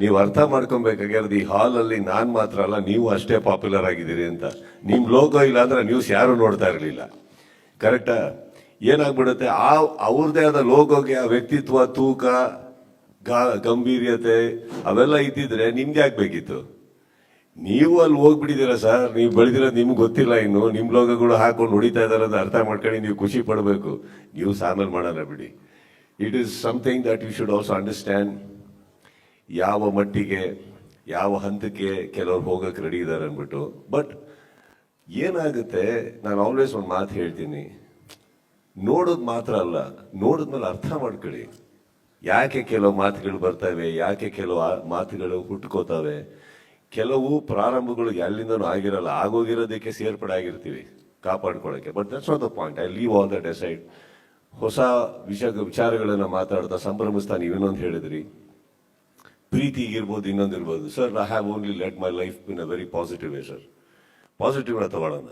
ನೀವು ಅರ್ಥ ಮಾಡ್ಕೊಬೇಕಾಗಿರೋದು ಈ ಹಾಲಲ್ಲಿ ನಾನು ಮಾತ್ರ ಅಲ್ಲ, ನೀವು ಅಷ್ಟೇ ಪಾಪ್ಯುಲರ್ ಆಗಿದ್ದೀರಿ ಅಂತ. ನಿಮ್ಮ ಲೋಗೋ ಇಲ್ಲ ಅಂದ್ರೆ ನ್ಯೂಸ್ ಯಾರು ನೋಡ್ತಾ ಇರಲಿಲ್ಲ. ಕರೆಕ್ಟಾ? ಏನಾಗ್ಬಿಡುತ್ತೆ, ಅವ್ರದೇ ಆದ ಲೋಗೋಗೆ ಆ ವ್ಯಕ್ತಿತ್ವ, ತೂಕ, ಗಂಭೀರ್ಯತೆ ಅವೆಲ್ಲ ಇದ್ದಿದ್ರೆ ನಿಮ್ಗೆ ಆಗ್ಬೇಕಿತ್ತು. ನೀವು ಅಲ್ಲಿ ಹೋಗ್ಬಿಟ್ಟಿದ್ದೀರಾ ಸರ್, ನೀವು ಬೆಳೆದಿರೋದು ನಿಮ್ಗೆ ಗೊತ್ತಿಲ್ಲ. ಇನ್ನು ನಿಮ್ಮ ಲೋಗಗಳು ಹಾಕೊಂಡು ಹೊಡಿತಾ ಇದಾರೆ ಅಂತ ಅರ್ಥ ಮಾಡ್ಕೊಂಡು ನೀವು ಖುಷಿ ಪಡಬೇಕು. ನೀವು ಆಮೇಲೆ ಮಾಡಲ್ಲ ಬಿಡಿ. It is something that you should also understand. ಯಾವ ಮಟ್ಟಿಗೆ, ಯಾವ ಹಂತಕ್ಕೆ ಕೆಲವ್ರು ಹೋಗಕ್ಕೆ ರೆಡಿ ಇದ್ದಾರೆ ಅಂದ್ಬಿಟ್ಟು. ಬಟ್ ಏನಾಗುತ್ತೆ, ನಾನು ಆಲ್ವೇಸ್ ಒಂದು ಮಾತು ಹೇಳ್ತೀನಿ, ನೋಡೋದು ಮಾತ್ರ ಅಲ್ಲ, ನೋಡಿದ್ಮೇಲೆ ಅರ್ಥ ಮಾಡ್ಕೊಳ್ಳಿ. ಯಾಕೆ ಕೆಲವು ಮಾತುಗಳು ಬರ್ತವೆ, ಯಾಕೆ ಕೆಲವು ಮಾತುಗಳು ಹುಟ್ಕೋತವೆ. ಕೆಲವು ಪ್ರಾರಂಭಗಳು ಎಲ್ಲಿಂದನೂ ಆಗಿರಲ್ಲ, ಆಗೋಗಿರೋದಕ್ಕೆ ಸೇರ್ಪಡೆ ಆಗಿರ್ತೀವಿ ಕಾಪಾಡ್ಕೊಳ್ಳೋಕ್ಕೆ. But that's not the point. I leave all that aside. ಹೊಸ ವಿಚಾರಗಳನ್ನು ಮಾತಾಡ್ತಾ ಸಂಭ್ರಮಿಸ್ತಾ ನೀವೇನೊಂದು ಹೇಳಿದ್ರಿ, ಪ್ರೀತಿ ಇರ್ಬೋದು, ಇನ್ನೊಂದು ಇರ್ಬೋದು. Sir, I have only let my life in a very positive way sir. ಪಾಸಿಟಿವ್ನ ತಗೊಳ್ಳೋಣ.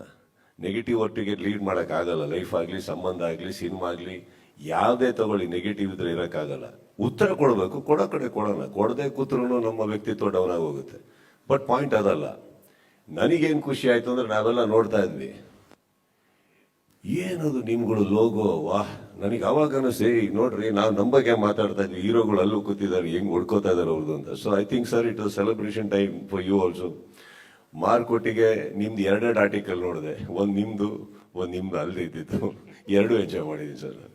ನೆಗೆಟಿವ್ ಒಟ್ಟಿಗೆ ಲೀಡ್ ಮಾಡೋಕ್ಕಾಗಲ್ಲ. ಲೈಫ್ ಆಗಲಿ, ಸಂಬಂಧ ಆಗಲಿ, ಸಿನಿಮಾ ಆಗಲಿ, ಯಾವುದೇ ತಗೊಳ್ಳಿ, ನೆಗೆಟಿವ್ ಇದ್ರೆ ಇರೋಕ್ಕಾಗಲ್ಲ. ಉತ್ತರ ಕೊಡಬೇಕು, ಕೊಡೋ ಕಡೆ ಕೊಡೋಣ. ಕೊಡದೆ ಕೂತ್ರೂ ನಮ್ಮ ವ್ಯಕ್ತಿತ್ವ ಡೌನ್ ಆಗಿ ಹೋಗುತ್ತೆ. ಬಟ್ ಪಾಯಿಂಟ್ ಅದಲ್ಲ. ನನಗೇನು ಖುಷಿ ಆಯ್ತು ಅಂದ್ರೆ, ನಾವೆಲ್ಲ ನೋಡ್ತಾ ಇದ್ವಿ, ಏನದು ನಿಮ್ಗಳು ಲೋಗೋ, ವಾಹ್. ನನಗೆ ಅವಾಗ ಅನಿಸ್ತು, ಈಗ ನೋಡ್ರಿ, ನಾವು ನಮ್ಮ ಬಗ್ಗೆ ಮಾತಾಡ್ತಾ ಇದ್ವಿ, ಹೀರೋಗಳು ಅಲ್ಲೂ ಕೂತಿದ್ದಾರೆ, ಹೆಂಗ್ ಹೊಡ್ಕೋತಾ ಇದಾರೆ ಅವ್ರದ್ದು ಅಂತ. So I think sir, it was celebration time for you also. ಮಾರ್ಕೊಟ್ಟಿಗೆ ನಿಮ್ದು ಎರಡೆರಡು ಆರ್ಟಿಕಲ್ ನೋಡಿದೆ, ಒಂದು ನಿಮ್ದು, ಒಂದು ನಿಮ್ದು ಅಲ್ಲದೆ ಇದ್ದಿದ್ದು, ಎರಡೂ ಎಂಜಾಯ್ ಮಾಡಿದ್ದೀನಿ ಸರ್.